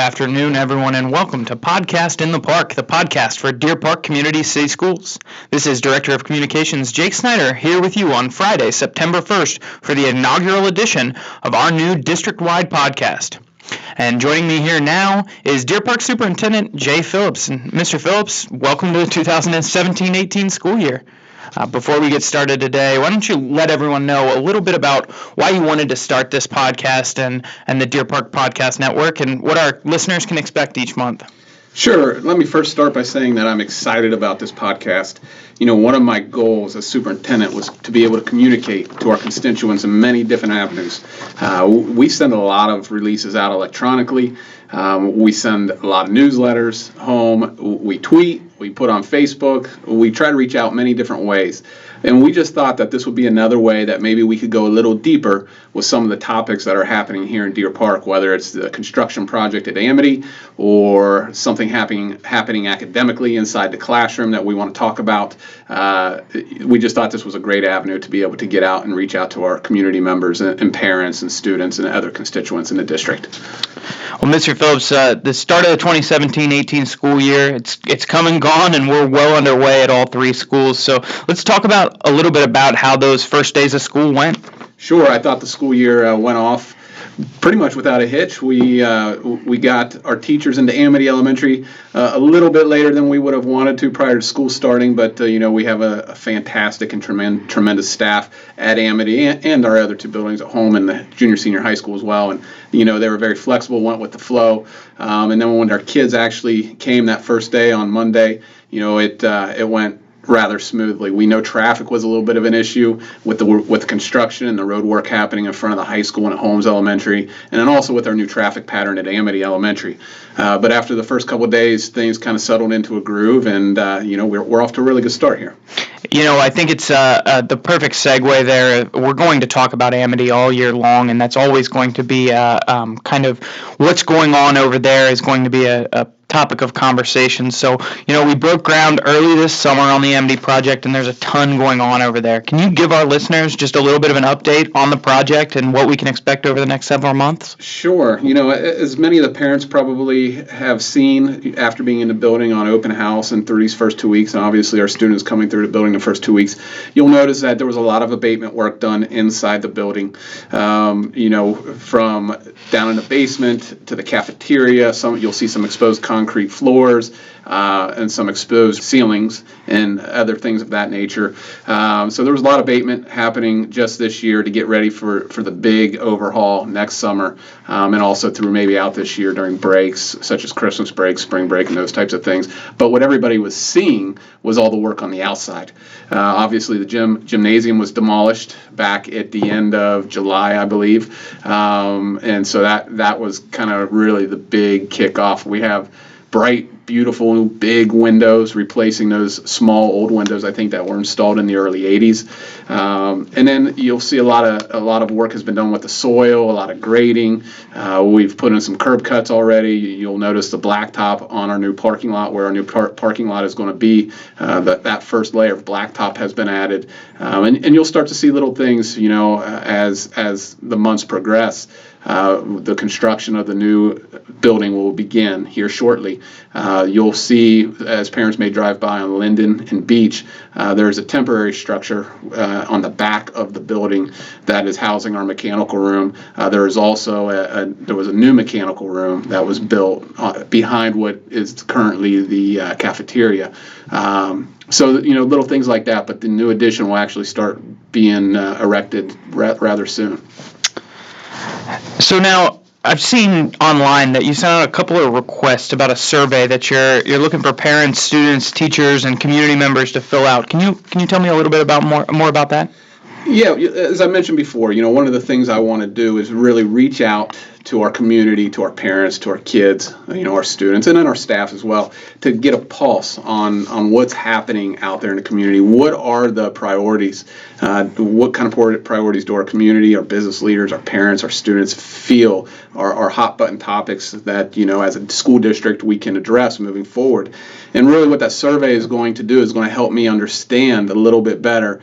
afternoon, everyone, and welcome to Podcast in the Park, the podcast for Deer Park Community City Schools. This is Director of Communications Jake Snyder here with you on Friday, September 1st for the inaugural edition of our new district-wide podcast. And joining me here now is Deer Park Superintendent Jay Phillips. And Mr. Phillips, welcome to the 2017-18 school year. Before we get started today, why don't you let everyone know a little bit about why you wanted to start this podcast and the Deer Park Podcast Network and what our listeners can expect each month? Sure. Let me first start by saying that I'm excited about this podcast. One of my goals as superintendent was to be able to communicate to our constituents in many different avenues. We send a lot of releases out electronically. We send a lot of newsletters home. We tweet. We put on Facebook. We try to reach out many different ways. And we just thought that this would be another way that maybe we could go a little deeper with some of the topics that are happening here in Deer Park, whether it's the construction project at Amity or something happening academically inside the classroom that we want to talk about. We just thought this was a great avenue to be able to get out and reach out to our community members and parents and students and other constituents in the district. Well, Mr. Phillips, the start of the 2017-18 school year, it's come and gone, and we're well underway at all three schools. So let's talk about a little bit about how those first days of school went. Sure. I thought the school year went off pretty much without a hitch. We got our teachers into Amity Elementary a little bit later than we would have wanted to prior to school starting, but we have a fantastic and tremendous staff at Amity and our other two buildings at home and the junior senior high school as well. And they were very flexible, went with the flow. And then when our kids actually came that first day on Monday, it went rather smoothly. We know traffic was a little bit of an issue with construction and the road work happening in front of the high school and at Holmes Elementary, and then also with our new traffic pattern at Amity Elementary. But after the first couple of days, things kind of settled into a groove, and we're off to a really good start here. I think it's the perfect segue there. We're going to talk about Amity all year long, and that's always going to be kind of what's going on over there is going to be a topic of conversation. So, we broke ground early this summer on the Amity project, and there's a ton going on over there. Can you give our listeners just a little bit of an update on the project and what we can expect over the next several months? Sure. As many of the parents probably have seen after being in the building on open house and through these first 2 weeks, and obviously our students coming through the building the first 2 weeks, you'll notice that there was a lot of abatement work done inside the building. From down in the basement to the cafeteria, you'll see some exposed concrete floors and some exposed ceilings and other things of that nature. So there was a lot of abatement happening just this year to get ready for the big overhaul next summer, and also through maybe out this year during breaks such as Christmas break, spring break, and those types of things. But what everybody was seeing was all the work on the outside. Obviously, the gymnasium was demolished back at the end of July, I believe, and so that was kind of really the big kickoff. We have bright, beautiful, big windows, replacing those small old windows I think that were installed in the early 80s. And then you'll see a lot of work has been done with the soil, a lot of grading. We've put in some curb cuts already. You'll notice the blacktop on our new parking lot, where our new parking lot is going to be. That first layer of blacktop has been added, and you'll start to see little things, as the months progress. The construction of the new building will begin here shortly. You'll see, as parents may drive by on Linden and Beach, there's a temporary structure on the back of the building that is housing our mechanical room. There is also there was a new mechanical room that was built behind what is currently the cafeteria. So, little things like that, but the new addition will actually start being erected rather soon. So now, I've seen online that you sent out a couple of requests about a survey that you're looking for parents, students, teachers, and community members to fill out. Can you tell me a little bit about more about that? Yeah, as I mentioned before, one of the things I want to do is really reach out to our community, to our parents, to our kids, our students, and then our staff as well, to get a pulse on what's happening out there in the community. What are the priorities? What kind of priorities do our community, our business leaders, our parents, our students feel are hot button topics that, as a school district, we can address moving forward? And really what that survey is going to do is going to help me understand a little bit better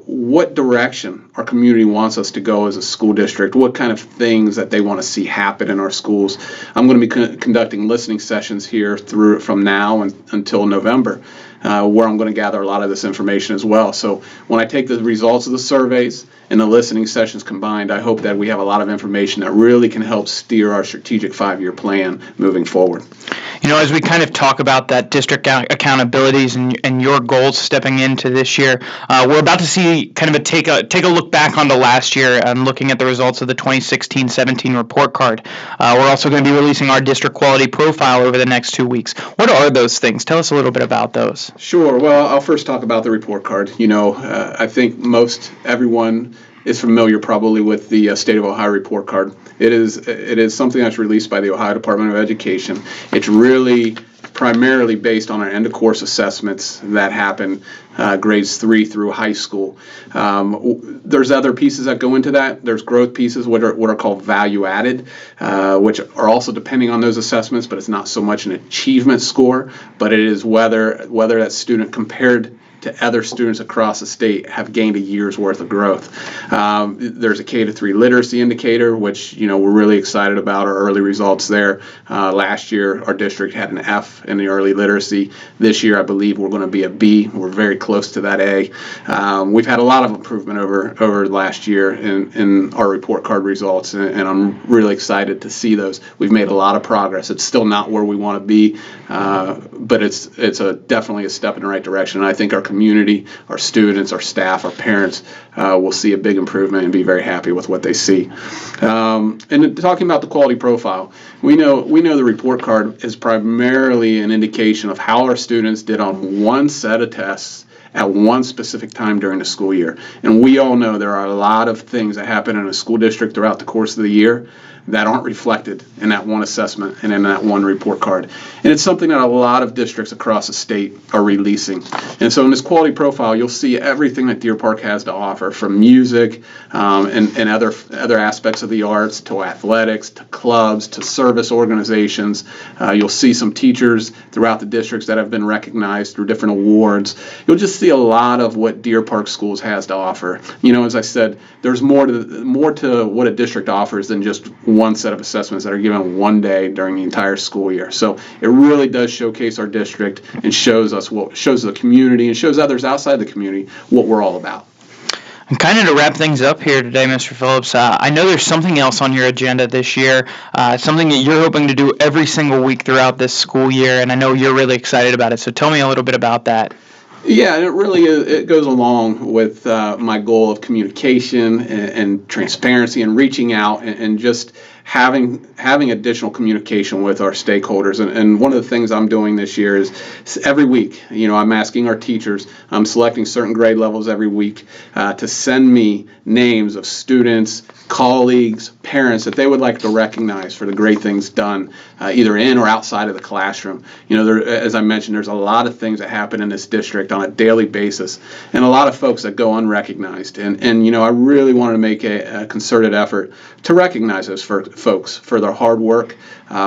what direction our community wants us to go as a school district, what kind of things that they want to see happen in our schools. I'm going to be conducting listening sessions here from now until November, where I'm going to gather a lot of this information as well. So when I take the results of the surveys and the listening sessions combined, I hope that we have a lot of information that really can help steer our strategic 5-year plan moving forward. As we kind of talk about that district accountabilities and your goals stepping into this year, we're about to see kind of take a look back onto last year and looking at the results of the 2016-17 report card. We're also going to be releasing our district quality profile over the next 2 weeks. What are those things? Tell us a little bit about those. Sure. Well, I'll first talk about the report card. I think most everyone is familiar probably with the State of Ohio report card. It is something that's released by the Ohio Department of Education. It's really primarily based on our end-of-course assessments that happen grades 3 through high school. There's other pieces that go into that. There's growth pieces, what are called value-added, which are also depending on those assessments, but it's not so much an achievement score, but it is whether that student compared to other students across the state have gained a year's worth of growth. There's a K-3 literacy indicator, which we're really excited about our early results there. Last year, our district had an F in the early literacy. This year, I believe we're going to be a B. We're very close to that A. We've had a lot of improvement over last year in our report card results, and I'm really excited to see those. We've made a lot of progress. It's still not where we want to be, but it's definitely a step in the right direction. And I think our community, our students, our staff, our parents will see a big improvement and be very happy with what they see. And talking about the quality profile, we know the report card is primarily an indication of how our students did on one set of tests at one specific time during the school year. And we all know there are a lot of things that happen in a school district throughout the course of the year that aren't reflected in that one assessment and in that one report card. And it's something that a lot of districts across the state are releasing. And so in this quality profile, you'll see everything that Deer Park has to offer, from music and other aspects of the arts to athletics to clubs to service organizations. You'll see some teachers throughout the districts that have been recognized through different awards. You'll just see a lot of what Deer Park Schools has to offer. As I said, there's more to what a district offers than just one set of assessments that are given one day during the entire school year. So it really does showcase our district and shows the community and shows others outside the community what we're all about. And kind of to wrap things up here today, Mr. Phillips, I know there's something else on your agenda this year, something that you're hoping to do every single week throughout this school year, and I know you're really excited about it. So tell me a little bit about that. Yeah, and it goes along with my goal of communication and transparency and reaching out and just having additional communication with our stakeholders. And one of the things I'm doing this year is every week, I'm asking our teachers, I'm selecting certain grade levels every week to send me names of students, colleagues, parents that they would like to recognize for the great things done either in or outside of the classroom. As I mentioned, there's a lot of things that happen in this district on a daily basis and a lot of folks that go unrecognized. And I really wanted to make a concerted effort to recognize those folks for their hard work,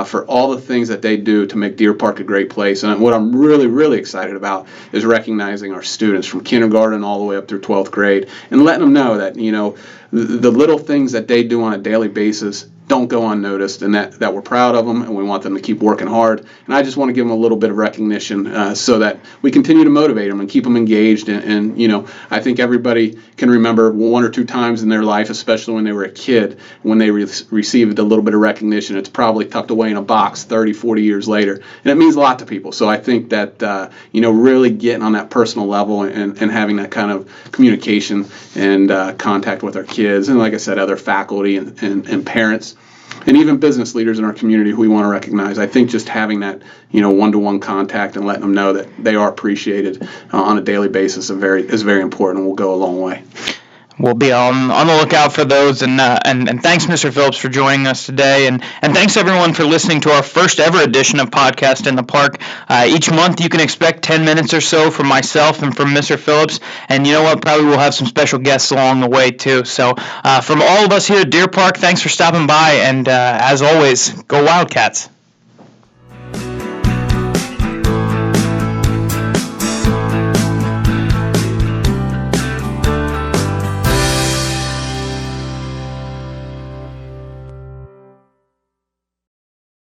for all the things that they do to make Deer Park a great place. And what I'm really, really excited about is recognizing our students from kindergarten all the way up through 12th grade and letting them know that, the little things that they do on a daily basis don't go unnoticed, and that we're proud of them and we want them to keep working hard. And I just want to give them a little bit of recognition so that we continue to motivate them and keep them engaged. And I think everybody can remember one or two times in their life, especially when they were a kid, when they received a little bit of recognition. It's probably tucked away in a box 30, 40 years later. And it means a lot to people. So I think that, really getting on that personal level and having that kind of communication and contact with our kids and, like I said, other faculty and parents, and even business leaders in our community who we want to recognize. I think just having that, one-to-one contact and letting them know that they are appreciated on a daily basis is very important and will go a long way. We'll be on the lookout for those, and thanks, Mr. Phillips, for joining us today, and thanks everyone for listening to our first ever edition of Podcast in the Park. Each month you can expect 10 minutes or so from myself and from Mr. Phillips, and you know what, probably we'll have some special guests along the way too. So from all of us here at Deer Park, thanks for stopping by, and as always, go Wildcats.